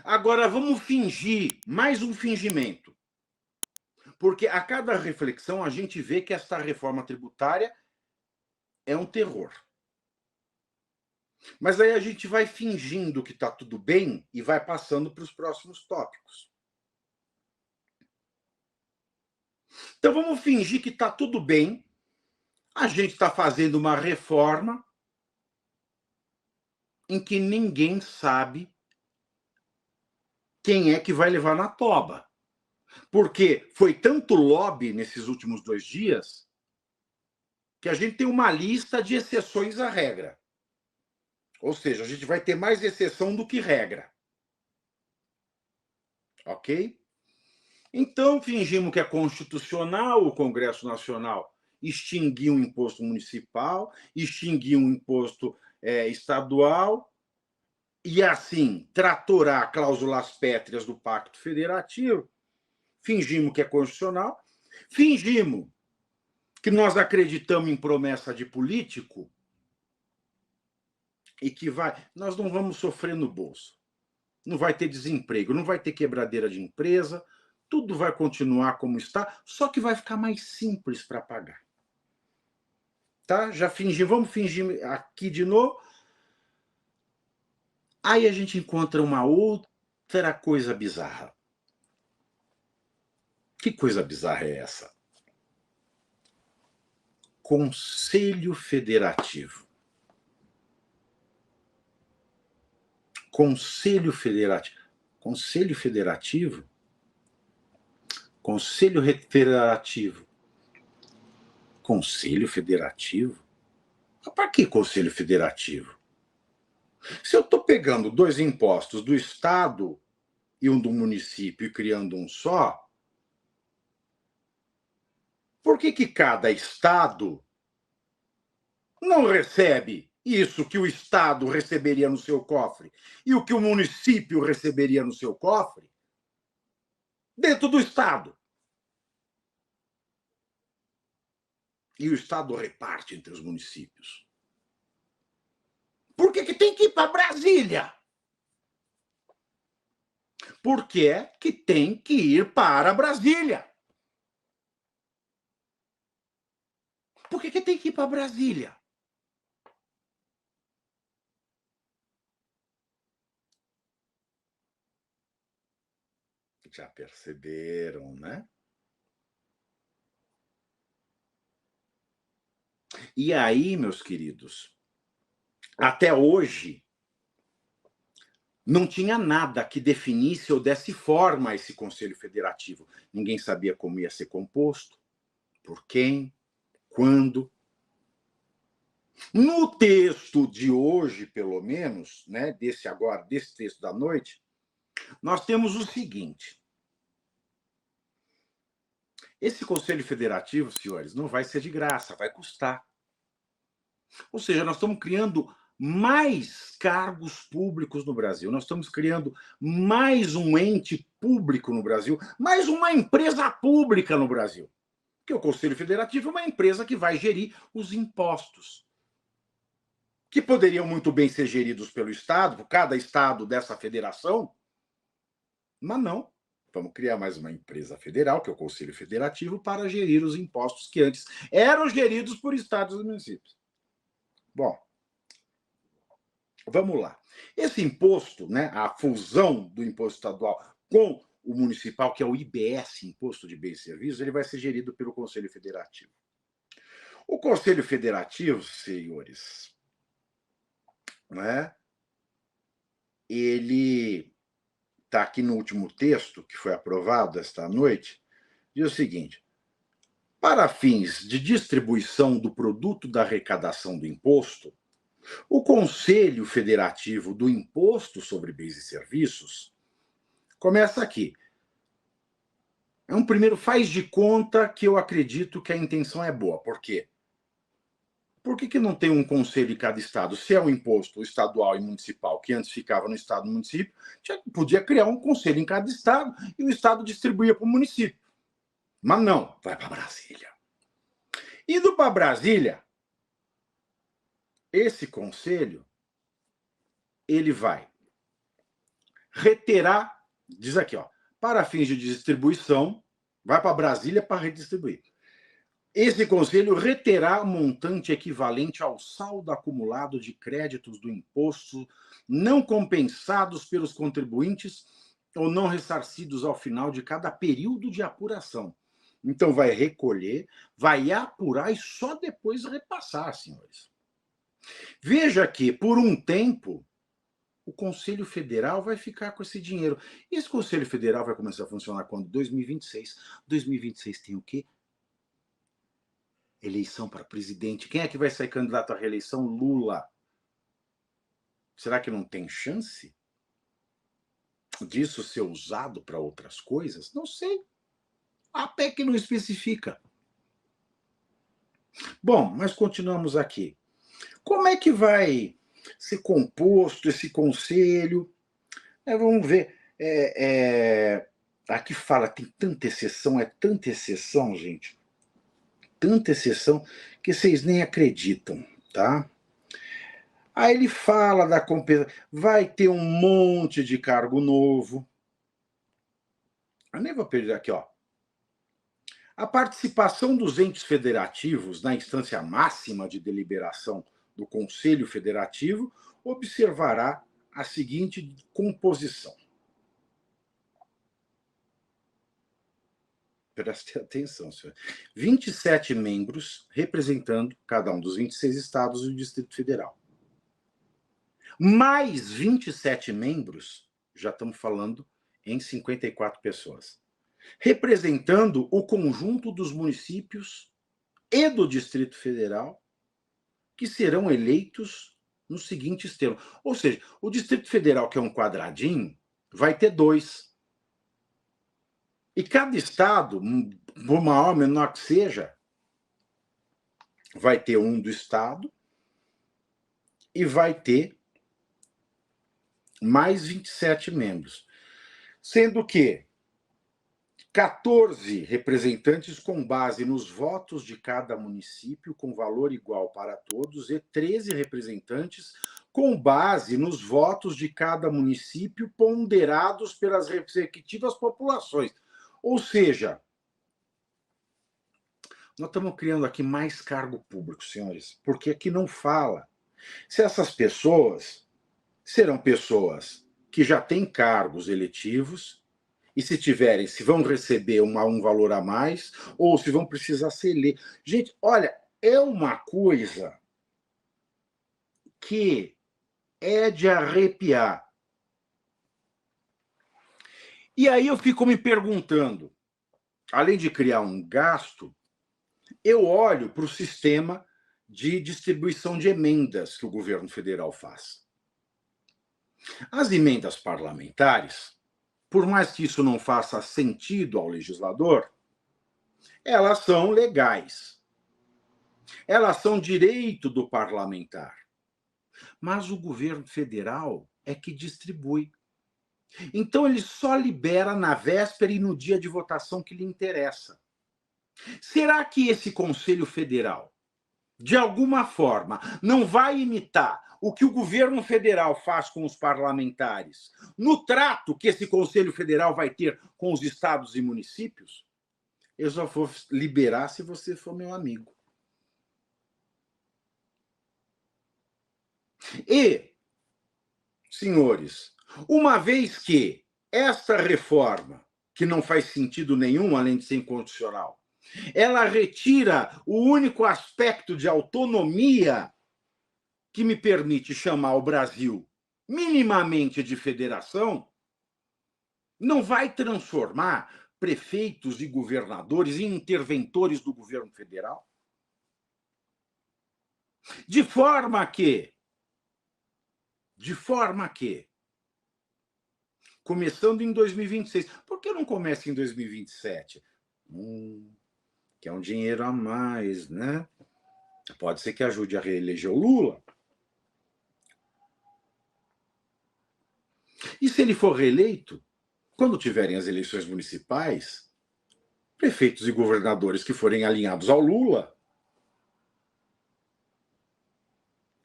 Agora vamos fingir, mais um fingimento. Porque a cada reflexão a gente vê que esta reforma tributária é um terror. Mas aí a gente vai fingindo que está tudo bem e vai passando para os próximos tópicos. Então vamos fingir que está tudo bem, a gente está fazendo uma reforma em que ninguém sabe quem é que vai levar na toba. Porque foi tanto lobby nesses últimos 2 dias que a gente tem uma lista de exceções à regra. Ou seja, a gente vai ter mais exceção do que regra. Ok? Então, fingimos que é constitucional o Congresso Nacional extinguir um imposto municipal, extinguir um imposto estadual, e assim tratorar cláusulas pétreas do Pacto Federativo. Fingimos que é constitucional, fingimos que nós acreditamos em promessa de político e que nós não vamos sofrer no bolso. Não vai ter desemprego, não vai ter quebradeira de empresa, tudo vai continuar como está, só que vai ficar mais simples para pagar. Tá? Já fingi, vamos fingir aqui de novo. Aí a gente encontra uma outra coisa bizarra. Que coisa bizarra é essa? Conselho Federativo. Conselho Federativo. Conselho Federativo? Conselho Federativo. Conselho Federativo? Para que Conselho Federativo? Se eu estou pegando 2 impostos do Estado e um do município e criando um só, por que cada Estado não recebe isso que o Estado receberia no seu cofre e o que o município receberia no seu cofre dentro do Estado? E o Estado reparte entre os municípios. Por que tem que ir para Brasília? Por que tem que ir para Brasília? Por que tem que ir para Brasília? Já perceberam, né? E aí, meus queridos, até hoje, não tinha nada que definisse ou desse forma a esse Conselho Federativo. Ninguém sabia como ia ser composto, por quem, quando. No texto de hoje, pelo menos, né, desse texto da noite, nós temos o seguinte. Esse Conselho Federativo, senhores, não vai ser de graça, vai custar. Ou seja, nós estamos criando mais cargos públicos no Brasil, nós estamos criando mais um ente público no Brasil, mais uma empresa pública no Brasil. Porque o Conselho Federativo é uma empresa que vai gerir os impostos, que poderiam muito bem ser geridos pelo Estado, por cada Estado dessa federação, mas não. Vamos criar mais uma empresa federal, que é o Conselho Federativo, para gerir os impostos que antes eram geridos por estados e municípios. Bom, vamos lá. Esse imposto, né, a fusão do imposto estadual com o municipal, que é o IBS, Imposto de Bens e Serviços, ele vai ser gerido pelo Conselho Federativo. O Conselho Federativo, senhores, né, ele está aqui no último texto que foi aprovado esta noite, diz o seguinte: para fins de distribuição do produto da arrecadação do imposto, o Conselho Federativo do Imposto sobre Bens e Serviços começa aqui. É um primeiro faz de conta que eu acredito que a intenção é boa. Por quê? Por que não tem um conselho em cada estado? Se é um imposto estadual e municipal, que antes ficava no estado e no município, podia criar um conselho em cada estado e o estado distribuía para o município. Mas não, vai para Brasília. Indo para Brasília, esse conselho, ele vai reterá, diz aqui, ó, para fins de distribuição, vai para Brasília para redistribuir. Esse conselho reterá montante equivalente ao saldo acumulado de créditos do imposto não compensados pelos contribuintes ou não ressarcidos ao final de cada período de apuração. Então, vai recolher, vai apurar e só depois repassar, senhores. Veja que, por um tempo, o Conselho Federal vai ficar com esse dinheiro. E esse Conselho Federal vai começar a funcionar quando? 2026. 2026 tem o quê? Eleição para presidente. Quem é que vai sair candidato à reeleição? Lula. Será que não tem chance disso ser usado para outras coisas? Não sei. A PEC não especifica. Bom, mas continuamos aqui. Como é que vai ser composto esse conselho? Vamos ver. Aqui fala, tem tanta exceção, gente. Tanta exceção que vocês nem acreditam, tá? Aí ele fala da compensação. Vai ter um monte de cargo novo. Eu nem vou perder aqui, ó. A participação dos entes federativos na instância máxima de deliberação do Conselho Federativo observará a seguinte composição. Preste atenção, senhor. 27 membros representando cada um dos 26 estados e o Distrito Federal. Mais 27 membros, já estamos falando em 54 pessoas, representando o conjunto dos municípios e do Distrito Federal, que serão eleitos nos seguintes termos. Ou seja, o Distrito Federal, que é um quadradinho, vai ter 2. E cada estado, por maior ou menor que seja, vai ter um do estado e vai ter mais 27 membros. Sendo que 14 representantes com base nos votos de cada município, com valor igual para todos, e 13 representantes com base nos votos de cada município, ponderados pelas respectivas populações. Ou seja, nós estamos criando aqui mais cargo público, senhores, porque aqui não fala se essas pessoas serão pessoas que já têm cargos eletivos, e se tiverem, se vão receber um valor a mais, ou se vão precisar ser eleitos. Gente, olha, é uma coisa que é de arrepiar. E aí eu fico me perguntando, além de criar um gasto, eu olho para o sistema de distribuição de emendas que o governo federal faz. As emendas parlamentares, por mais que isso não faça sentido ao legislador, elas são legais. Elas são direito do parlamentar. Mas o governo federal é que distribui. Então, ele só libera na véspera e no dia de votação que lhe interessa. Será que esse Conselho Federal, de alguma forma, não vai imitar o que o governo federal faz com os parlamentares no trato que esse Conselho Federal vai ter com os estados e municípios? Eu só vou liberar se você for meu amigo. E, senhores, uma vez que esta reforma, que não faz sentido nenhum, além de ser inconstitucional, ela retira o único aspecto de autonomia que me permite chamar o Brasil minimamente de federação, não vai transformar prefeitos e governadores em interventores do governo federal? De forma que, começando em 2026, por que não começa em 2027? Que é um dinheiro a mais, né? Pode ser que ajude a reeleger o Lula. E se ele for reeleito, quando tiverem as eleições municipais, prefeitos e governadores que forem alinhados ao Lula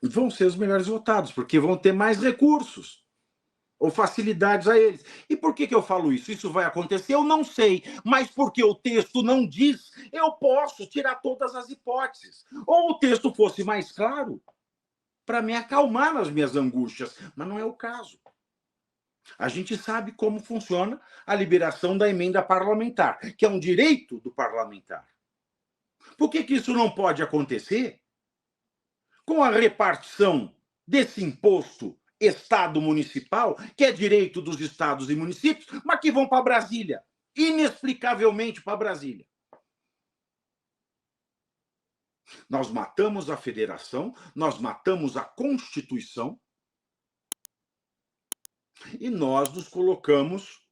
vão ser os melhores votados, porque vão ter mais recursos. ou facilidades a eles. E por que eu falo isso? Isso vai acontecer? Eu não sei, mas porque o texto não diz, eu posso tirar todas as hipóteses. Ou o texto fosse mais claro, para me acalmar nas minhas angústias, mas não é o caso. A gente sabe como funciona a liberação da emenda parlamentar, que é um direito do parlamentar. Por que isso não pode acontecer com a repartição desse imposto Estado municipal, que é direito dos estados e municípios, mas que vão para Brasília, inexplicavelmente para Brasília? Nós matamos a federação, nós matamos a Constituição e nós nos colocamos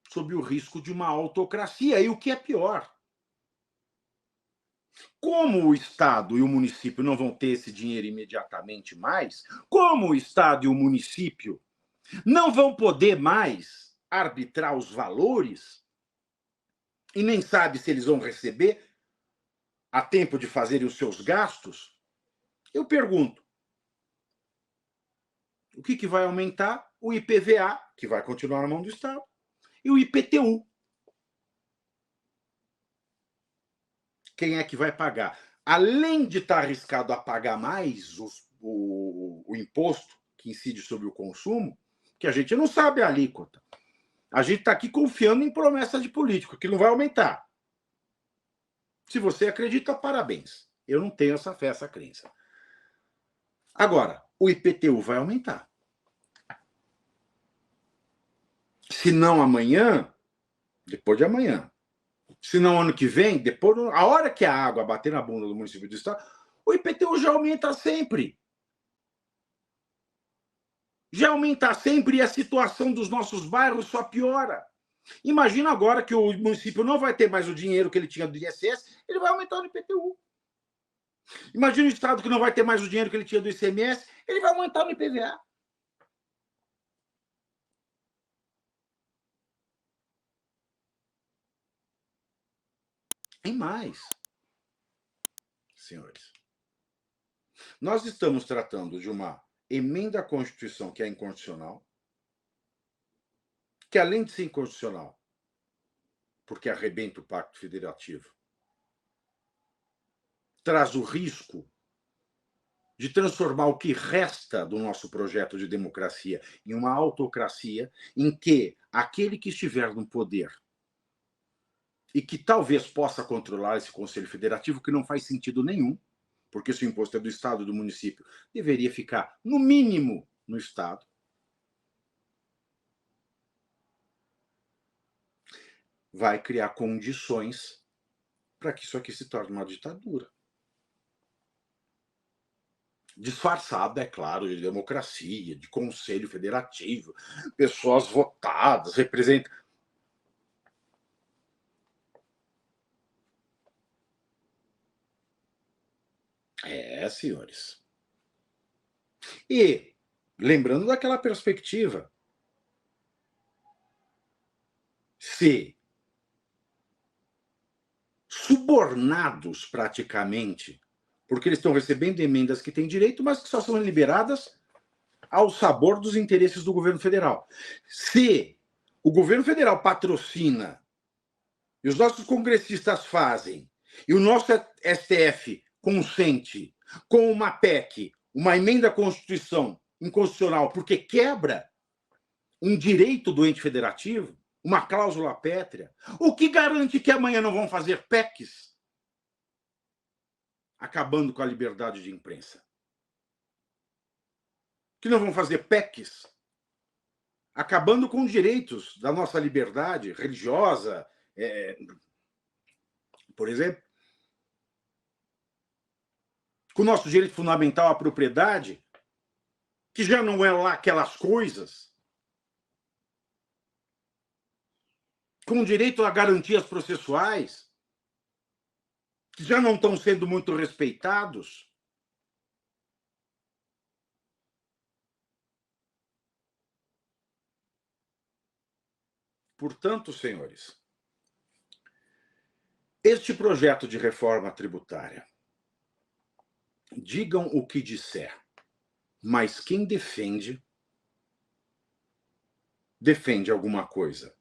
sob o risco de uma autocracia. E o que é pior, como o Estado e o município não vão ter esse dinheiro imediatamente mais, como o Estado e o município não vão poder mais arbitrar os valores e nem sabe se eles vão receber a tempo de fazerem os seus gastos, eu pergunto, o que vai aumentar? O IPVA, que vai continuar na mão do Estado, e o IPTU. Quem é que vai pagar? Além de estar arriscado a pagar mais o imposto que incide sobre o consumo, que a gente não sabe a alíquota. A gente está aqui confiando em promessa de político, que não vai aumentar. Se você acredita, parabéns. Eu não tenho essa fé, essa crença. Agora, o IPTU vai aumentar. Se não amanhã, depois de amanhã. Se não ano que vem, depois, a hora que a água bater na bunda do município do estado, o IPTU já aumenta sempre. Já aumenta sempre e a situação dos nossos bairros só piora. Imagina agora que o município não vai ter mais o dinheiro que ele tinha do ISS, ele vai aumentar o IPTU. Imagina o estado que não vai ter mais o dinheiro que ele tinha do ICMS, ele vai aumentar o IPVA. E mais, senhores, nós estamos tratando de uma emenda à Constituição que é inconstitucional, que além de ser inconstitucional, porque arrebenta o Pacto Federativo, traz o risco de transformar o que resta do nosso projeto de democracia em uma autocracia em que aquele que estiver no poder e que talvez possa controlar esse Conselho Federativo, que não faz sentido nenhum, porque se o imposto é do Estado e do município, deveria ficar, no mínimo, no Estado. Vai criar condições para que isso aqui se torne uma ditadura. Disfarçada, é claro, de democracia, de Conselho Federativo, pessoas votadas, representam. Senhores. E, lembrando daquela perspectiva, se subornados praticamente, porque eles estão recebendo emendas que têm direito, mas que só são liberadas ao sabor dos interesses do governo federal. Se o governo federal patrocina e os nossos congressistas fazem, e o nosso STF consente com uma PEC, uma emenda à Constituição inconstitucional, porque quebra um direito do ente federativo, uma cláusula pétrea, o que garante que amanhã não vão fazer PECs acabando com a liberdade de imprensa? Que não vão fazer PECs acabando com os direitos da nossa liberdade religiosa, por exemplo, com o nosso direito fundamental à propriedade, que já não é lá aquelas coisas, com direito a garantias processuais, que já não estão sendo muito respeitados. Portanto, senhores, este projeto de reforma tributária, digam o que disser, mas quem defende defende alguma coisa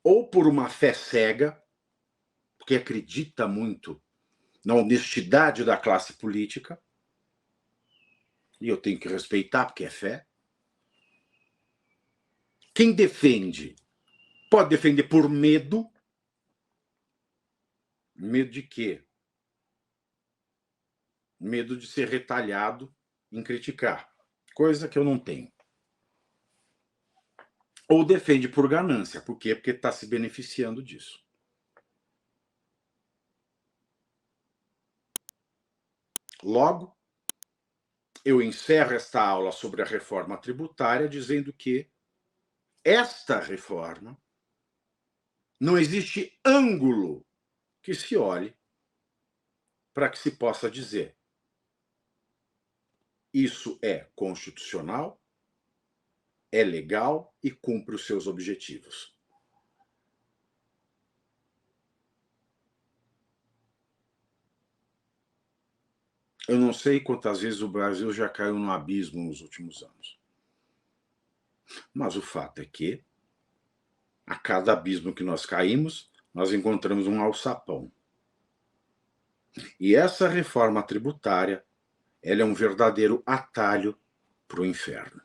ou por uma fé cega, porque acredita muito na honestidade da classe política, e eu tenho que respeitar porque é fé. Quem defende pode defender por medo. Medo de quê? Medo de ser retalhado em criticar, coisa que eu não tenho. Ou defende por ganância. Por quê? Porque está se beneficiando disso. Logo, eu encerro esta aula sobre a reforma tributária dizendo que esta reforma não existe ângulo que se olhe para que se possa dizer isso é constitucional, é legal e cumpre os seus objetivos. Eu não sei quantas vezes o Brasil já caiu no abismo nos últimos anos. Mas o fato é que, a cada abismo que nós caímos, nós encontramos um alçapão. E essa reforma tributária, ela é um verdadeiro atalho para o inferno.